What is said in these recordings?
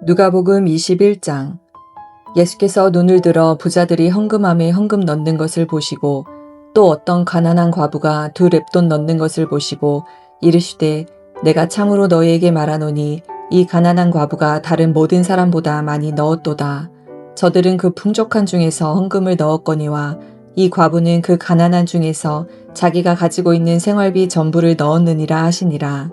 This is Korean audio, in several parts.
누가복음 21장. 예수께서 눈을 들어 부자들이 헌금함에 헌금 넣는 것을 보시고 또 어떤 가난한 과부가 2렙돈 넣는 것을 보시고 이르시되 내가 참으로 너희에게 말하노니 이 가난한 과부가 다른 모든 사람보다 많이 넣었도다. 저들은 그 풍족한 중에서 헌금을 넣었거니와 이 과부는 그 가난한 중에서 자기가 가지고 있는 생활비 전부를 넣었느니라 하시니라.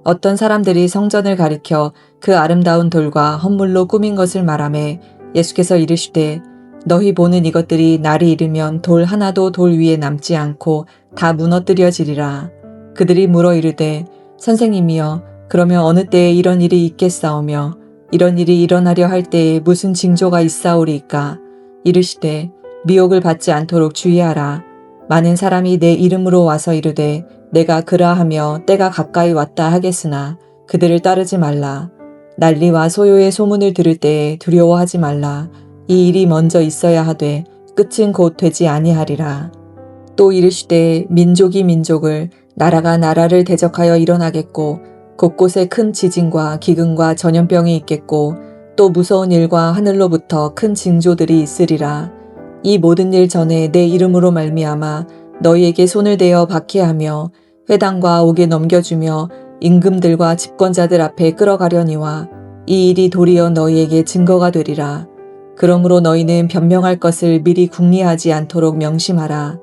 어떤 사람들이 성전을 가리켜 그 아름다운 돌과 헌물로 꾸민 것을 말하매 예수께서 이르시되 너희 보는 이것들이 날이 이르면 돌 하나도 돌 위에 남지 않고 다 무너뜨려지리라. 그들이 물어 이르되 선생님이여 그러면 어느 때에 이런 일이 있겠사오며 이런 일이 일어나려 할 때에 무슨 징조가 있사오리이까. 이르시되 미혹을 받지 않도록 주의하라. 많은 사람이 내 이름으로 와서 이르되 내가 그라하며 때가 가까이 왔다 하겠으나 그들을 따르지 말라. 난리와 소요의 소문을 들을 때에 두려워하지 말라. 이 일이 먼저 있어야 하되 끝은 곧 되지 아니하리라. 또 이르시되 민족이 민족을 나라가 나라를 대적하여 일어나겠고 곳곳에 큰 지진과 기근과 전염병이 있겠고 또 무서운 일과 하늘로부터 큰 징조들이 있으리라. 이 모든 일 전에 내 이름으로 말미암아 너희에게 손을 대어 박해하며 회당과 옥에 넘겨주며 임금들과 집권자들 앞에 끌어가려니와 이 일이 도리어 너희에게 증거가 되리라. 그러므로 너희는 변명할 것을 미리 궁리하지 않도록 명심하라.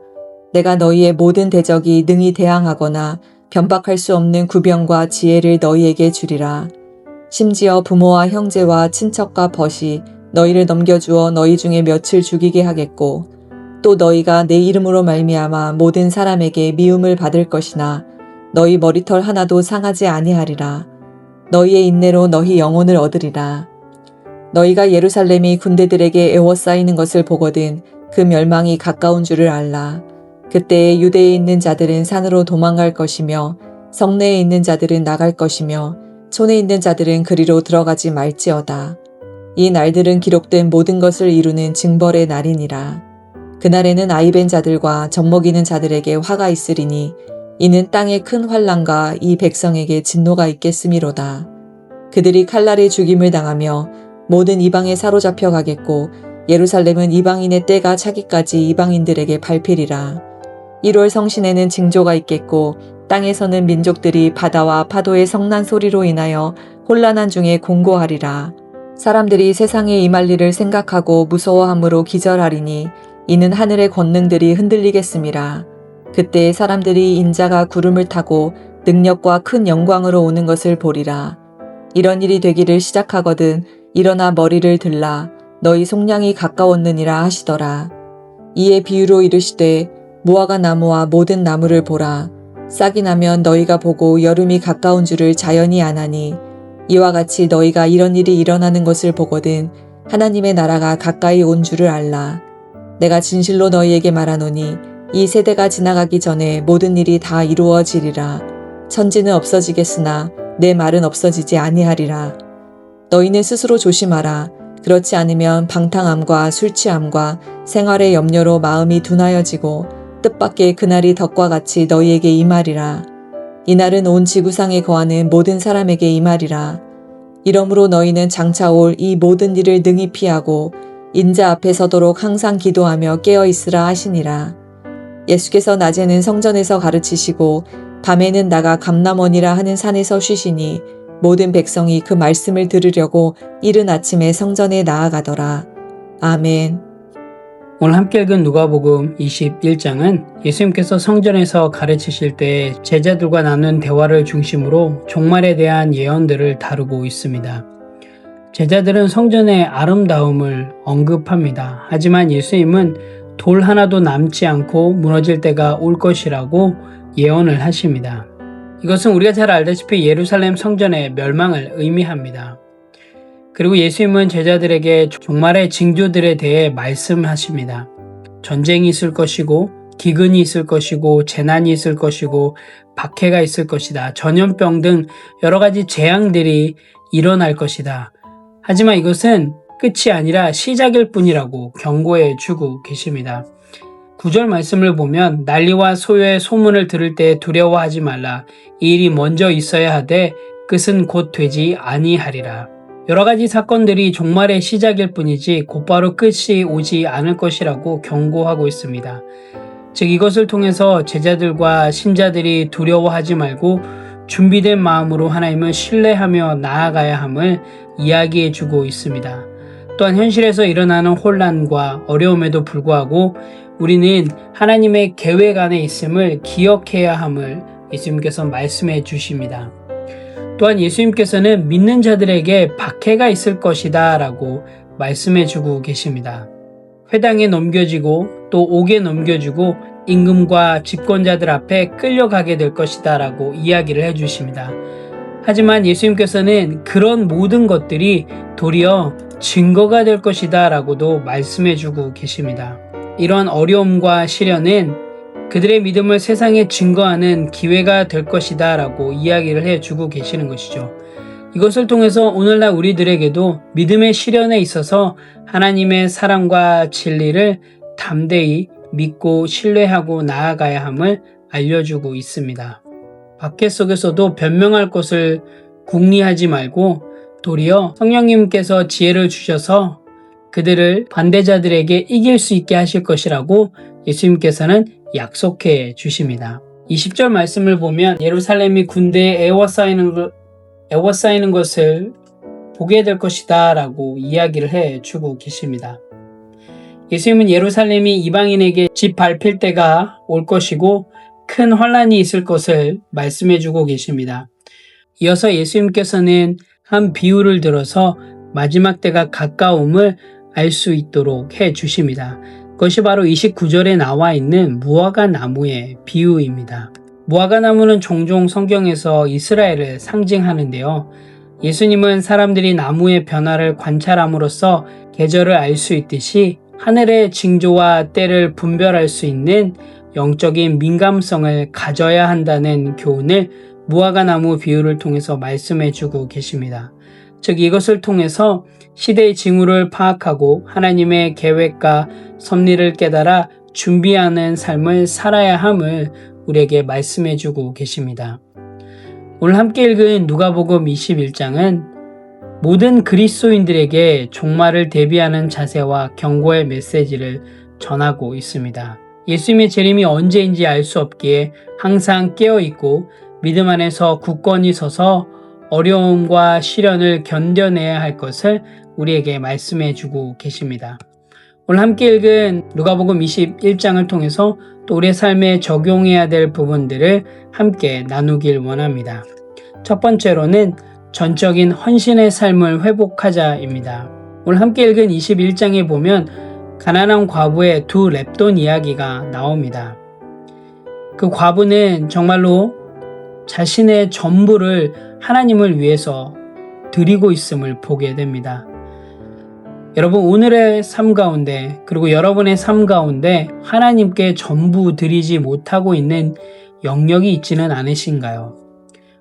내가 너희의 모든 대적이 능히 대항하거나 변박할 수 없는 구병과 지혜를 너희에게 주리라. 심지어 부모와 형제와 친척과 벗이 너희를 넘겨주어 너희 중에 몇을 죽이게 하겠고 또 너희가 내 이름으로 말미암아 모든 사람에게 미움을 받을 것이나 너희 머리털 하나도 상하지 아니하리라. 너희의 인내로 너희 영혼을 얻으리라. 너희가 예루살렘이 군대들에게 에워싸이는 것을 보거든 그 멸망이 가까운 줄을 알라. 그때에 유대에 있는 자들은 산으로 도망갈 것이며 성내에 있는 자들은 나갈 것이며 촌에 있는 자들은 그리로 들어가지 말지어다. 이 날들은 기록된 모든 것을 이루는 징벌의 날이니라. 그날에는 아이벤 자들과 젖먹이는 자들에게 화가 있으리니 이는 땅에 큰 환난과 이 백성에게 진노가 있겠음이로다. 그들이 칼날에 죽임을 당하며 모든 이방에 사로잡혀 가겠고 예루살렘은 이방인의 때가 차기까지 이방인들에게 밟히리라. 1월 성신에는 징조가 있겠고 땅에서는 민족들이 바다와 파도의 성난 소리로 인하여 혼란한 중에 공고하리라. 사람들이 세상에 임할 일을 생각하고 무서워함으로 기절하리니 이는 하늘의 권능들이 흔들리겠음이라. 그때 사람들이 인자가 구름을 타고 능력과 큰 영광으로 오는 것을 보리라. 이런 일이 되기를 시작하거든 일어나 머리를 들라. 너희 속량이 가까웠느니라 하시더라. 이에 비유로 이르시되 무화과 나무와 모든 나무를 보라. 싹이 나면 너희가 보고 여름이 가까운 줄을 자연히 아나니 이와 같이 너희가 이런 일이 일어나는 것을 보거든 하나님의 나라가 가까이 온 줄을 알라. 내가 진실로 너희에게 말하노니 이 세대가 지나가기 전에 모든 일이 다 이루어지리라. 천지는 없어지겠으나 내 말은 없어지지 아니하리라. 너희는 스스로 조심하라. 그렇지 않으면 방탕함과 술취함과 생활의 염려로 마음이 둔하여지고 뜻밖의 그날이 덕과 같이 너희에게 임하리라. 이날은 온 지구상에 거하는 모든 사람에게 임하리라. 이러므로 너희는 장차 올 이 모든 일을 능히 피하고 인자 앞에 서도록 항상 기도하며 깨어있으라 하시니라. 예수께서 낮에는 성전에서 가르치시고 밤에는 나가 감람원이라 하는 산에서 쉬시니 모든 백성이 그 말씀을 들으려고 이른 아침에 성전에 나아가더라. 아멘. 오늘 함께 읽은 누가복음 21장은 예수님께서 성전에서 가르치실 때 제자들과 나눈 대화를 중심으로 종말에 대한 예언들을 다루고 있습니다. 제자들은 성전의 아름다움을 언급합니다. 하지만 예수님은 돌 하나도 남지 않고 무너질 때가 올 것이라고 예언을 하십니다. 이것은 우리가 잘 알다시피 예루살렘 성전의 멸망을 의미합니다. 그리고 예수님은 제자들에게 종말의 징조들에 대해 말씀하십니다. 전쟁이 있을 것이고 기근이 있을 것이고 재난이 있을 것이고 박해가 있을 것이다. 전염병 등 여러 가지 재앙들이 일어날 것이다. 하지만 이것은 끝이 아니라 시작일 뿐이라고 경고해 주고 계십니다. 9절 말씀을 보면 난리와 소요의 소문을 들을 때 두려워하지 말라. 이 일이 먼저 있어야 하되 끝은 곧 되지 아니하리라. 여러 가지 사건들이 종말의 시작일 뿐이지 곧바로 끝이 오지 않을 것이라고 경고하고 있습니다. 즉 이것을 통해서 제자들과 신자들이 두려워하지 말고 준비된 마음으로 하나님을 신뢰하며 나아가야 함을 이야기해 주고 있습니다. 또한 현실에서 일어나는 혼란과 어려움에도 불구하고 우리는 하나님의 계획 안에 있음을 기억해야 함을 예수님께서 말씀해 주십니다. 또한 예수님께서는 믿는 자들에게 박해가 있을 것이다 라고 말씀해 주고 계십니다. 회당에 넘겨지고 또 옥에 넘겨주고 임금과 집권자들 앞에 끌려가게 될 것이다 라고 이야기를 해 주십니다. 하지만 예수님께서는 그런 모든 것들이 도리어 증거가 될 것이다 라고도 말씀해 주고 계십니다. 이런 어려움과 시련은 그들의 믿음을 세상에 증거하는 기회가 될 것이다 라고 이야기를 해주고 계시는 것이죠. 이것을 통해서 오늘날 우리들에게도 믿음의 시련에 있어서 하나님의 사랑과 진리를 담대히 믿고 신뢰하고 나아가야 함을 알려주고 있습니다. 박해 속에서도 변명할 것을 궁리하지 말고 도리어 성령님께서 지혜를 주셔서 그들을 반대자들에게 이길 수 있게 하실 것이라고 예수님께서는 약속해 주십니다. 20절 말씀을 보면 예루살렘이 군대에 에워싸이는 것을 보게 될 것이다 라고 이야기를 해 주고 계십니다. 예수님은 예루살렘이 이방인에게 집 밟힐 때가 올 것이고 큰 혼란이 있을 것을 말씀해 주고 계십니다. 이어서 예수님께서는 한 비유를 들어서 마지막 때가 가까움을 알 수 있도록 해 주십니다. 그것이 바로 29절에 나와 있는 무화과 나무의 비유입니다. 무화과 나무는 종종 성경에서 이스라엘을 상징하는데요. 예수님은 사람들이 나무의 변화를 관찰함으로써 계절을 알 수 있듯이 하늘의 징조와 때를 분별할 수 있는 영적인 민감성을 가져야 한다는 교훈을 무화과 나무 비유를 통해서 말씀해 주고 계십니다. 즉 이것을 통해서 시대의 징후를 파악하고 하나님의 계획과 섭리를 깨달아 준비하는 삶을 살아야 함을 우리에게 말씀해 주고 계십니다. 오늘 함께 읽은 누가복음 21장은 모든 그리스도인들에게 종말을 대비하는 자세와 경고의 메시지를 전하고 있습니다. 예수님의 재림이 언제인지 알 수 없기에 항상 깨어있고 믿음 안에서 굳건히 서서 어려움과 시련을 견뎌내야 할 것을 우리에게 말씀해 주고 계십니다. 오늘 함께 읽은 누가복음 21장을 통해서 또 우리의 삶에 적용해야 될 부분들을 함께 나누길 원합니다. 첫 번째로는 전적인 헌신의 삶을 회복하자입니다. 오늘 함께 읽은 21장에 보면 가난한 과부의 두 렙돈 이야기가 나옵니다. 그 과부는 정말로 자신의 전부를 하나님을 위해서 드리고 있음을 보게 됩니다. 여러분 오늘의 삶 가운데 그리고 여러분의 삶 가운데 하나님께 전부 드리지 못하고 있는 영역이 있지는 않으신가요?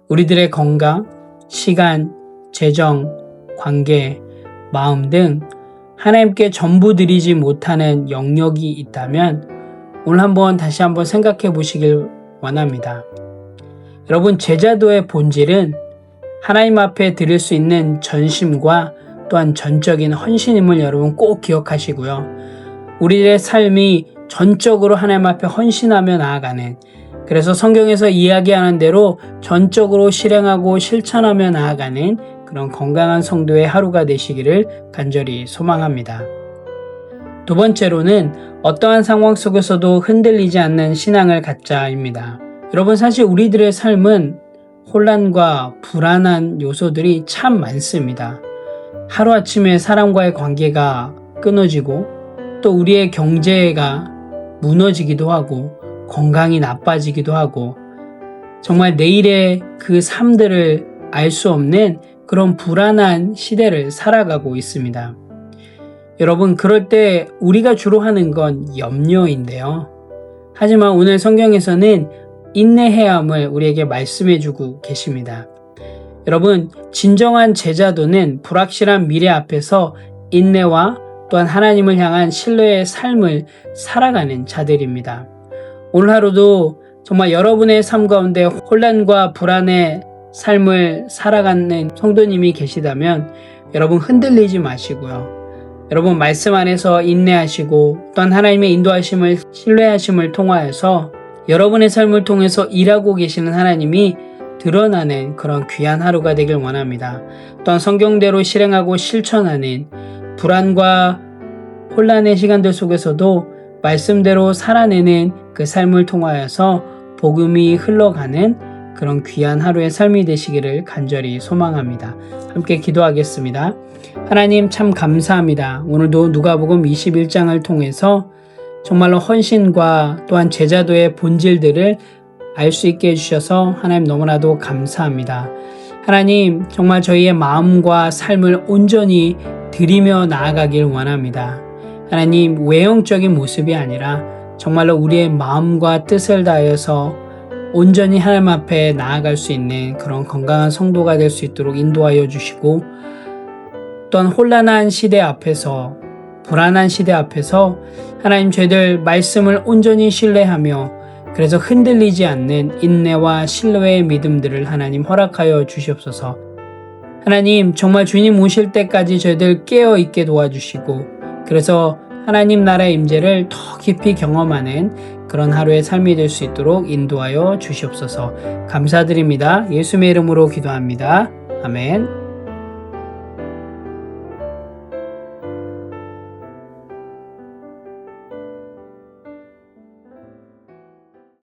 우리들의 건강, 시간, 재정, 관계, 마음 등 하나님께 전부 드리지 못하는 영역이 있다면 오늘 다시 한번 생각해 보시길 원합니다. 여러분 제자도의 본질은 하나님 앞에 드릴 수 있는 전심과 또한 전적인 헌신임을 여러분 꼭 기억하시고요. 우리의 삶이 전적으로 하나님 앞에 헌신하며 나아가는, 그래서 성경에서 이야기하는 대로 전적으로 실행하고 실천하며 나아가는 그런 건강한 성도의 하루가 되시기를 간절히 소망합니다. 두 번째로는 어떠한 상황 속에서도 흔들리지 않는 신앙을 갖자입니다. 여러분 사실 우리들의 삶은 혼란과 불안한 요소들이 참 많습니다. 하루아침에 사람과의 관계가 끊어지고 또 우리의 경제가 무너지기도 하고 건강이 나빠지기도 하고 정말 내일의 그 삶들을 알 수 없는 그런 불안한 시대를 살아가고 있습니다. 여러분 그럴 때 우리가 주로 하는 건 염려인데요. 하지만 오늘 성경에서는 인내해야 함을 우리에게 말씀해 주고 계십니다. 여러분 진정한 제자도는 불확실한 미래 앞에서 인내와 또한 하나님을 향한 신뢰의 삶을 살아가는 자들입니다. 오늘 하루도 정말 여러분의 삶 가운데 혼란과 불안의 삶을 살아가는 성도님이 계시다면 여러분 흔들리지 마시고요. 여러분 말씀 안에서 인내하시고 또한 하나님의 인도하심을 신뢰하심을 통하여서 여러분의 삶을 통해서 일하고 계시는 하나님이 드러나는 그런 귀한 하루가 되길 원합니다. 또한 성경대로 실행하고 실천하는 불안과 혼란의 시간들 속에서도 말씀대로 살아내는 그 삶을 통하여서 복음이 흘러가는 그런 귀한 하루의 삶이 되시기를 간절히 소망합니다. 함께 기도하겠습니다. 하나님 참 감사합니다. 오늘도 누가복음 21장을 통해서 정말로 헌신과 또한 제자도의 본질들을 알 수 있게 해주셔서 하나님 너무나도 감사합니다. 하나님 정말 저희의 마음과 삶을 온전히 드리며 나아가길 원합니다. 하나님 외형적인 모습이 아니라 정말로 우리의 마음과 뜻을 다하여서 온전히 하나님 앞에 나아갈 수 있는 그런 건강한 성도가 될 수 있도록 인도하여 주시고 또한 혼란한 시대 앞에서 불안한 시대 앞에서 하나님 저희들 말씀을 온전히 신뢰하며 그래서 흔들리지 않는 인내와 신뢰의 믿음들을 하나님 허락하여 주시옵소서. 하나님 정말 주님 오실 때까지 저희들 깨어있게 도와주시고 그래서 하나님 나라의 임재를 더 깊이 경험하는 그런 하루의 삶이 될 수 있도록 인도하여 주시옵소서. 감사드립니다. 예수님의 이름으로 기도합니다. 아멘.